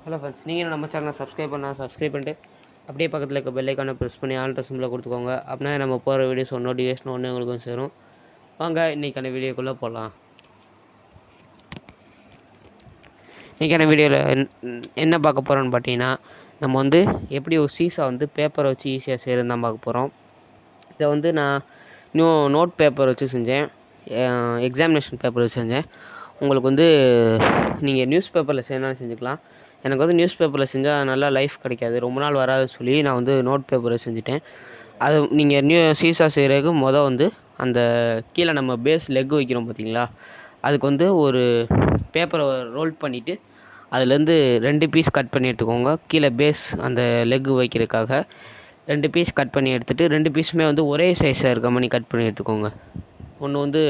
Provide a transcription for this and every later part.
Hello friends, நீங்கள் நம்ம சேனலை சப்ஸ்கிரைப் பண்ணிட்டு அப்படியே பக்கத்தில் இருக்க பெல் ஐக்கானை ப்ரெஸ் பண்ணி ஆல்ட்ரு சிம்பிளை கொடுத்துக்கோங்க. அப்படின்னா நம்ம போகிற வீடியோஸ் நோட்டிஃபிகேஷன் ஒன்று உங்களுக்கு சேரும். வாங்க இன்றைக்கான வீடியோக்குள்ளே போகலாம். இன்றைக்கான வீடியோவில் என்ன பார்க்க போகிறோன்னு பார்த்தீங்கன்னா, நம்ம வந்து எப்படி ஒரு சீஸா வந்து பேப்பரை வச்சு ஈஸியாக செய்கிறது தான் பார்க்க போகிறோம். இதை வந்து நான் நோட் பேப்பர் வச்சு செஞ்சேன், எக்ஸாமினேஷன் பேப்பர் வச்சு செஞ்சேன். உங்களுக்கு வந்து நீங்கள் நியூஸ் பேப்பரில் செய்யணும்னு செஞ்சுக்கலாம். எனக்கு வந்து நியூஸ் பேப்பரில் செஞ்சால் நல்லா லைஃப் கிடைக்காது, ரொம்ப நாள் வராதுன்னு சொல்லி நான் வந்து நோட் பேப்பரில் செஞ்சுட்டேன். அது நீங்கள் சீஸா செய்கிறதுக்கு வந்து அந்த கீழே நம்ம பேஸ் லெக் வைக்கிறோம் பார்த்தீங்களா, அதுக்கு வந்து ஒரு பேப்பரை ரோல் பண்ணிவிட்டு அதுலேருந்து 2 பீஸ் கட் பண்ணி எடுத்துக்கோங்க. கீழே பேஸ் அந்த லெக் வைக்கிறதுக்காக 2 பீஸ் கட் பண்ணி எடுத்துகிட்டு 2 பீஸுமே வந்து ஒரே சைஸாக இருக்க மாதிரி கட் பண்ணி எடுத்துக்கோங்க. ஒன்று வந்து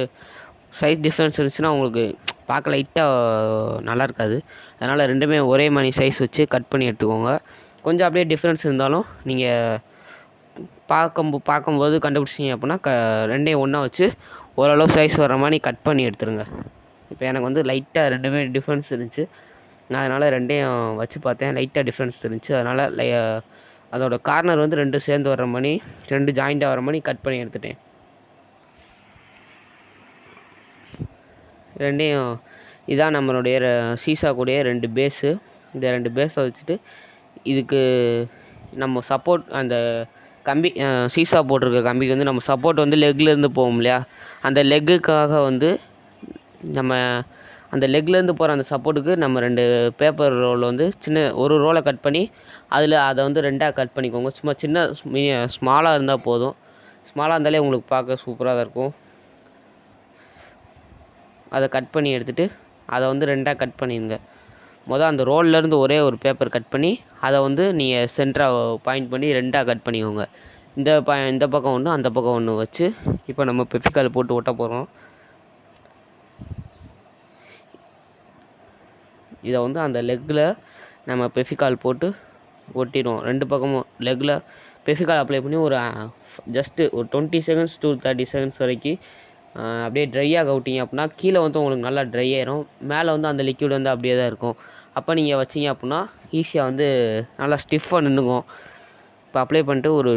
சைஸ் டிஃப்ரென்ஸ் இருந்துச்சுன்னா உங்களுக்கு பார்க்க லைட்டாக நல்லா இருக்காது. அதனால் ரெண்டுமே ஒரே மாதிரி சைஸ் வச்சு கட் பண்ணி எடுத்துக்கோங்க. கொஞ்சம் அப்படியே டிஃப்ரென்ஸ் இருந்தாலும் நீங்கள் பார்க்கும்போது கண்டுபிடிச்சிங்க அப்படின்னா ரெண்டையும் ஒன்றா வச்சு ஓரளவு சைஸ் வர மாதிரி கட் பண்ணி எடுத்துருங்க. இப்போ எனக்கு வந்து லைட்டாக ரெண்டுமே டிஃப்ரென்ஸ் இருந்துச்சு, நான் அதனால் ரெண்டையும் வச்சு பார்த்தேன். லைட்டாக டிஃப்ரென்ஸ் இருந்துச்சு, அதனால் அதோடய கார்னர் வந்து 2 சேர்ந்து வர மாதிரி 2 ஜாயிண்டாக வர மாதிரி கட் பண்ணி எடுத்துட்டேன். ரெண்டையும் இதான் நம்மளுடைய சீஸா கூடிய 2 பேஸு. இந்த 2 பேஸை வச்சுட்டு இதுக்கு நம்ம சப்போர்ட் அந்த கம்பி சீஸா போட்டிருக்க கம்பிக்கு வந்து நம்ம சப்போர்ட் வந்து லெக்லேருந்து போகும் இல்லையா, அந்த லெக்குக்காக வந்து நம்ம அந்த லெக்லேருந்து போகிற அந்த சப்போர்ட்டுக்கு நம்ம 2 பேப்பர் ரோல் வந்து ஒரு ரோலை கட் பண்ணி அதை வந்து 2ஆக கட் பண்ணிக்கோங்க. சும்மா ஸ்மாலாக இருந்தால் போதும். ஸ்மாலாக இருந்தாலே உங்களுக்கு பார்க்க சூப்பராக தான் இருக்கும். அதை கட் பண்ணி எடுத்துகிட்டு அதை வந்து 2ஆக கட் பண்ணிடுங்க. அந்த ரோல்லேருந்து ஒரே ஒரு பேப்பர் கட் பண்ணி அதை வந்து நீங்கள் சென்டராக பாயிண்ட் பண்ணி 2ஆக கட் பண்ணிக்கோங்க. இந்த பக்கம் ஒன்று, அந்த பக்கம் ஒன்று வச்சு இப்போ நம்ம பெஃபிகால் போட்டு ஒட்ட போகிறோம். இதை வந்து அந்த லெக்கில் நம்ம பெஃபிகால் போட்டு ஒட்டிடுவோம். 2 பக்கமும் லெக்கில் பெஃபிகால் அப்ளை பண்ணி ஜஸ்ட்டு ஒரு 20 செகண்ட்ஸ் to 30 செகண்ட்ஸ் வரைக்கும் அப்படியே ட்ரையாக விட்டிங்க அப்படின்னா கீழே வந்து உங்களுக்கு நல்லா ட்ரை ஆயிரும். மேலே வந்து அந்த லிக்விட் வந்து அப்படியே தான் இருக்கும். அப்போ நீங்கள் வச்சிங்க அப்படின்னா ஈஸியாக வந்து நல்லா ஸ்டிஃபாக நின்றுக்கும். இப்போ அப்ளை பண்ணிட்டு ஒரு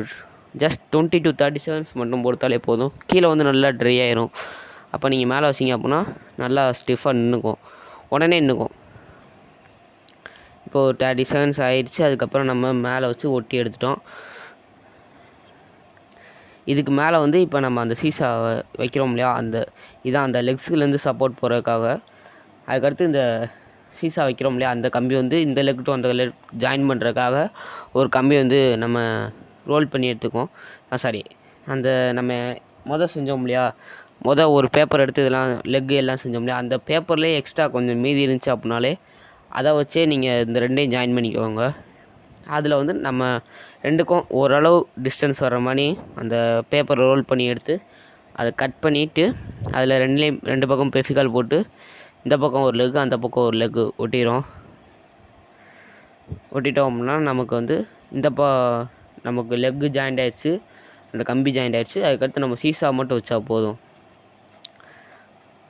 ஜஸ்ட் 20 to 30 செகண்ட்ஸ் மட்டும் பொறுத்தாலே போதும். கீழே வந்து நல்லா ட்ரை ஆயிரும். அப்போ நீங்கள் மேலே வச்சிங்க அப்படின்னா நல்லா ஸ்டிஃபாக நின்றுக்கும், உடனே நின்றுக்கும். இப்போது 30 செகண்ட்ஸ் ஆயிடுச்சு. அதுக்கப்புறம் நம்ம மேலே வச்சு ஒட்டி எடுத்துட்டோம். இதுக்கு மேலே வந்து இப்போ நம்ம அந்த சீஸா வைக்கிறோம் இல்லையா, இதான் அந்த லெக்ஸ்லேருந்து சப்போர்ட் போகிறதுக்காக. அதுக்கடுத்து இந்த சீஸா வைக்கிறோம் இல்லையா, அந்த கம்பி வந்து இந்த லெக் டு அந்த லெக் ஜாயின் பண்ணுறதுக்காக ஒரு கம்பி வந்து நம்ம ரோல் பண்ணி எடுத்துக்குவோம். அந்த நம்ம செஞ்சோம் இல்லையா, ஒரு பேப்பர் எடுத்து இதெல்லாம் லெக் எல்லாம் செஞ்சோம் இல்லையா, அந்த பேப்பர்லேயே எக்ஸ்ட்ரா கொஞ்சம் மீதி இருந்துச்சு அப்படின்னாலே அதை வச்சே நீங்கள் இந்த 2ஐயும் ஜாயின் பண்ணிக்கோங்க. அதில் வந்து நம்ம 2க்கும் ஓரளவு டிஸ்டன்ஸ் வர மாதிரி அந்த பேப்பர் ரோல் பண்ணி எடுத்து அதை கட் பண்ணிவிட்டு அதில் 2 பக்கம் பெஃபிகால் போட்டு இந்த பக்கம் ஒரு லெக், அந்த பக்கம் ஒரு லெக் ஒட்டிட்டோம் அப்படின்னா நமக்கு வந்து நமக்கு லெக்கு ஜாயிண்ட் ஆகிடுச்சு, அந்த கம்பி ஜாயிண்ட் ஆகிடுச்சு. அதுக்கடுத்து நம்ம சீஸா மட்டும் வச்சா போதும்.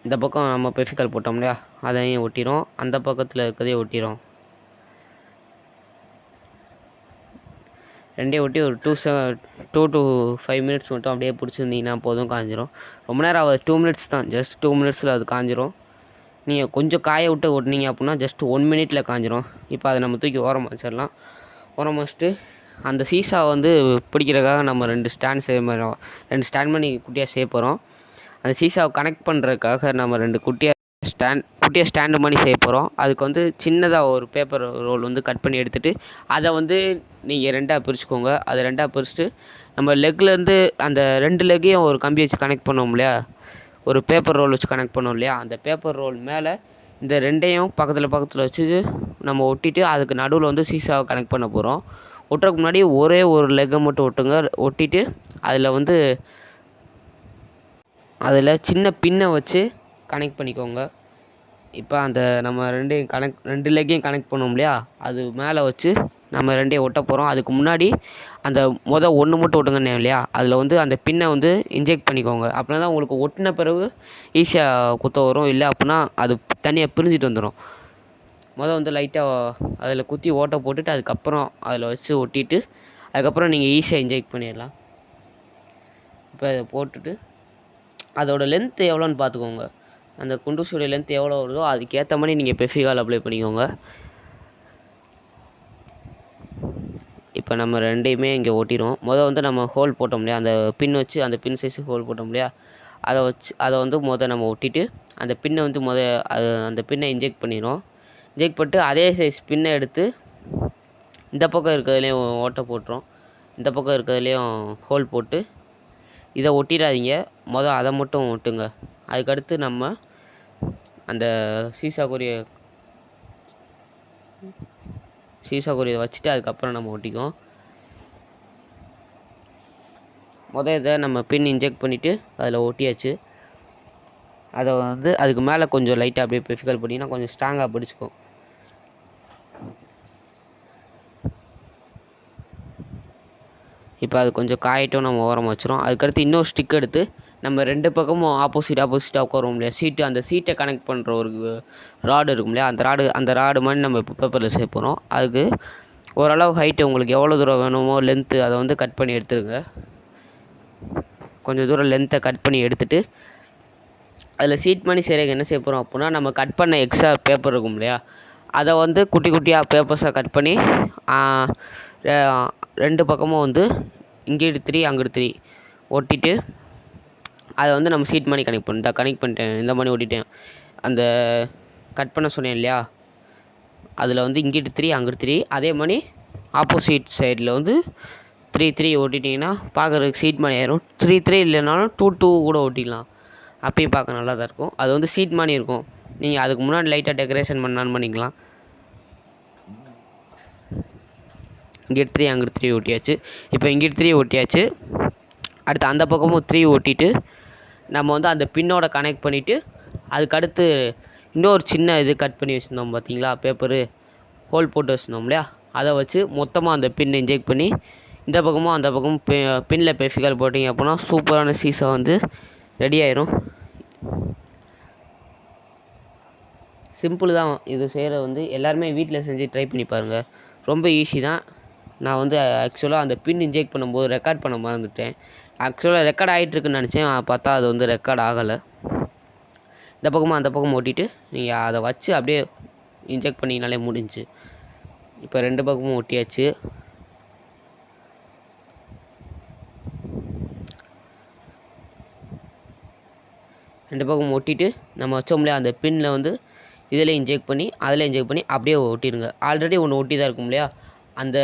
இந்த பக்கம் நம்ம பெஃபிகால் போட்டோம் இல்லையா, அதையும் ஒட்டிடும், அந்த பக்கத்தில் இருக்கிறதையும் ஒட்டிடும். 2ஐயும் ஒட்டி ஒரு 2 to 5 மினிட்ஸ் மட்டும் அப்படியே பிடிச்சிருந்தீங்கன்னா போதும், காஞ்சிரும். ரொம்ப நேரம் ஆகாது, 2 மினிட்ஸ் தான், ஜஸ்ட் 2 மினிட்ஸில் அது காஞ்சிரும். நீங்கள் கொஞ்சம் காய விட்டு ஒட்டினீங்க அப்படின்னா ஜஸ்ட் 1 மினிட்டில் காஞ்சிரும். இப்போ அதை நம்ம தூக்கி ஓரமாக வச்சிடலாம். ஓரமாக வச்சுட்டு அந்த சீஸா வந்து பிடிக்கிறதுக்காக நம்ம 2 ஸ்டாண்ட் பண்ணி குட்டியாக செய்ய போகிறோம். அந்த சீஸாவை கனெக்ட் பண்ணுறதுக்காக நம்ம 2 குட்டியாக ஸ்டாண்டு பண்ணி செய்ய போகிறோம். அதுக்கு வந்து சின்னதாக ஒரு பேப்பர் ரோல் வந்து கட் பண்ணி எடுத்துகிட்டு அதை வந்து நீங்கள் 2ஆக பிரிச்சுக்கோங்க. அதை 2ஆக பிரிச்சுட்டு நம்ம லெக்லேருந்து அந்த 2 லெக்கையும் ஒரு கம்பி வச்சு கனெக்ட் பண்ணோம் இல்லையா, ஒரு பேப்பர் ரோல் வச்சு கனெக்ட் பண்ணோம் இல்லையா, அந்த பேப்பர் ரோல் மேலே இந்த 2ஐயும் பக்கத்தில் வச்சு நம்ம ஒட்டிட்டு அதுக்கு நடுவில் வந்து சீஸாவை கனெக்ட் பண்ண போகிறோம். ஒட்டுறதுக்கு முன்னாடி ஒரே ஒரு லெக்கை மட்டும் ஒட்டிட்டு அதில் சின்ன பின்னை வச்சு கனெக்ட் பண்ணிக்கோங்க. இப்போ அந்த நம்ம 2 லெக்கையும் கனெக்ட் பண்ணோம் இல்லையா, அது மேலே வச்சு நம்ம 2ஐயும் ஒட்ட போகிறோம். அதுக்கு முன்னாடி அந்த ஒன்று மட்டும் ஒட்டுங்கன்னு இல்லையா, அதில் வந்து அந்த பின்னை வந்து இன்ஜெக்ட் பண்ணிக்கோங்க. அப்படின்னா தான் உங்களுக்கு ஒட்டின பிறகு ஈஸியாக குத்த வரும். இல்லை அப்படின்னா அது தனியாக பிரிஞ்சுட்டு வந்துடும். வந்து லைட்டாக அதில் குத்தி ஓட்டை போட்டுட்டு அதுக்கப்புறம் அதில் வச்சு ஒட்டிட்டு அதுக்கப்புறம் நீங்கள் ஈஸியாக இன்ஜெக்ட் பண்ணிடலாம். இப்போ இதை போட்டுட்டு அதோட லென்த் எவ்வளோன்னு பார்த்துக்கோங்க. அந்த குண்டூசியோட லென்த் எவ்வளோ வருதோ அதுக்கேற்ற மாதிரி நீங்கள் பெஃபிகால் அப்ளை பண்ணிக்கோங்க. இப்போ நம்ம ரெண்டையுமே இங்கே ஒட்டிடுவோம். வந்து நம்ம ஹோல் போட்டோம் இல்லையா, அந்த பின் வச்சு அந்த பின் சைஸு ஹோல் போட்டோம் இல்லையா, அதை வந்து நம்ம ஒட்டிட்டு அந்த பின்னை வந்து அந்த பின்னை இன்ஜெக்ட் பண்ணிடும். இன்ஜெக்ட் பண்ணிட்டு அதே சைஸ் பின்னை எடுத்து இந்த பக்கம் இருக்கிறதுலேயும் ஓட்டை போட்டுரும், இந்த பக்கம் இருக்கிறதுலேயும் ஹோல் போட்டு இதை ஒட்டிடாதீங்க. அதை மட்டும் ஒட்டுங்க. அதுக்கடுத்து நம்ம அந்த சீசாக்குரிய வச்சுட்டு அதுக்கப்புறம் நம்ம ஒட்டிக்குவோம். இதை நம்ம பின் இன்ஜெக்ட் பண்ணிவிட்டு அதில் ஒட்டியாச்சு. அதை வந்து அதுக்கு மேலே கொஞ்சம் லைட்டாக அப்படியே பெஃபிகல் பண்ணிங்கன்னா கொஞ்சம் ஸ்ட்ராங்காக பிடிச்சிக்கும். இப்போ அது கொஞ்சம் காயட்டும், நம்ம ஓரமாக வச்சிரும். அதுக்கடுத்து இன்னொரு ஸ்டிக் எடுத்து நம்ம ரெண்டு பக்கமும் ஆப்போசிட்டாக உட்காருவோம் இல்லையா சீட்டு, அந்த சீட்டை கனெக்ட் பண்ணுற ஒரு ராடு இருக்கும் இல்லையா, அந்த ராடு மாதிரி நம்ம இப்போ பேப்பரில் சேர்ப்போம். அதுக்கு ஓரளவு ஹைட்டு உங்களுக்கு எவ்வளோ தூரம் வேணுமோ லென்த்து அதை வந்து கட் பண்ணி எடுத்துருங்க. கொஞ்சம் தூரம் லென்த்தை கட் பண்ணி எடுத்துகிட்டு அதில் சீட் பண்ணி செய்கிறதுக்கு என்ன செய்ய போகிறோம் அப்படின்னா, நம்ம கட் பண்ண எக்ஸ்ட்ரா பேப்பர் இருக்கும் இல்லையா, அதை வந்து குட்டி குட்டியாக பேப்பர்ஸாக கட் பண்ணி ரெண்டு பக்கமும் வந்து இங்கிட்டு 3 அங்கிட்டு 3 ஒட்டிட்டு அதை வந்து நம்ம சீட் பண்ணி கனெக்ட் பண்ணிட்டேன். இந்த மாதிரி ஒட்டிட்டேன். அந்த கட் பண்ண சொன்னேன் இல்லையா, அதில் வந்து இங்கிட்டு 3 அங்கிட்டு 3 அதே மாதிரி ஆப்போசிட் சைடில் வந்து 3 ஓட்டிட்டிங்கன்னா பார்க்குறதுக்கு சீட் மாதிரி ஆயிரும். 3 இல்லைனாலும் 2 கூட ஓட்டிக்கலாம், அப்பயும் பார்க்க நல்லா தான் இருக்கும். அது வந்து சீட் மாதிரி இருக்கும். நீங்கள் அதுக்கு முன்னாடி லைட்டாக டெக்கரேஷன் பண்ணான்னு பண்ணிக்கலாம். இங்கிட்டு 3 அங்கிட்டு 3 ஒட்டியாச்சு. இப்போ இங்கிட்டு 3 ஒட்டியாச்சு. அடுத்து அந்த பக்கமும் 3 ஒட்டிட்டு நம்ம வந்து அந்த பின்னோட கனெக்ட் பண்ணிவிட்டு அதுக்கடுத்து இன்னொரு சின்ன இது கட் பண்ணி வச்சுருந்தோம் பார்த்தீங்களா, பேப்பரு ஹோல் போட்டு வச்சுருந்தோம் இல்லையா, அதை வச்சு மொத்தமாக அந்த பின்னை இன்ஜெக்ட் பண்ணி இந்த பக்கமும் அந்த பக்கமும் பின்னில் பெஃபிகல் போட்டிங்க அப்படின்னா சூப்பரான சீஸா வந்து ரெடி ஆயிரும். சிம்பிள் தான் இது செய்கிறது. வந்து எல்லாருமே வீட்டில் செஞ்சு ட்ரை பண்ணி பாருங்கள். ரொம்ப ஈஸி தான். நான் வந்து ஆக்சுவலாக அந்த பின் இன்ஜெக்ட் பண்ணும்போது ரெக்கார்ட் பண்ண மறந்துட்டேன். ஆக்சுவலாக ரெக்கார்ட் ஆகிட்டுருக்குன்னு நினச்சேன், பார்த்தா அது வந்து ரெக்கார்ட் ஆகலை. இந்த பக்கமும் அந்த பக்கமும் ஓட்டிட்டு நீங்கள் அதை வச்சு அப்படியே இன்ஜெக்ட் பண்ணிங்கனாலே முடிஞ்சு. இப்போ ரெண்டு பக்கமும் ஒட்டியாச்சு. ரெண்டு பக்கமும் ஒட்டிட்டு நம்ம வச்சோம் இல்லையா, அந்த பின்னில் வந்து இதில் இன்ஜெக்ட் பண்ணி அதில் இன்ஜெக்ட் பண்ணி அப்படியே ஒட்டிடுங்க. ஆல்ரெடி ஒன்று ஒட்டி தான் இருக்கும் இல்லையா, அந்த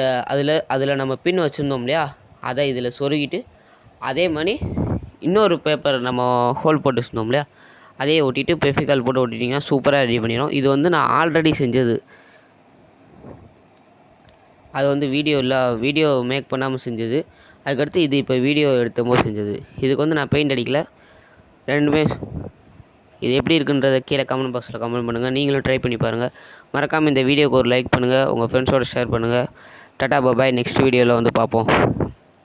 அதில் நம்ம பின் வச்சுருந்தோம் இல்லையா, அதை இதில் சொருகிட்டு அதே மாதிரி இன்னொரு பேப்பர் நம்ம ஹோல் போட்டு வச்சுருந்தோம் இல்லையா, அதையே ஒட்டிட்டு பெஃபிகால் போட்டு ஒட்டிட்டிங்கன்னா சூப்பராக ரெடி பண்ணிடும். இது வந்து நான் ஆல்ரெடி செஞ்சது. அது வந்து வீடியோ மேக் பண்ணாமல் செஞ்சது. அதுக்கடுத்து இது இப்போ வீடியோ எடுத்தபோது செஞ்சது. இதுக்கு வந்து நான் பெயிண்ட் அடிக்கல. ரெண்டுமே இது எப்படி இருக்குன்றதை கீழே கமெண்ட் பாக்ஸில் கமெண்ட் பண்ணுங்கள். நீங்களும் ட்ரை பண்ணி பாருங்கள். மறக்காமல் இந்த வீடியோக்கு ஒரு லைக் பண்ணுங்கள், உங்கள் ஃப்ரெண்ட்ஸோடு ஷேர் பண்ணுங்கள். டாடா பாய். நெக்ஸ்ட் வீடியோவில் வந்து பார்ப்போம்.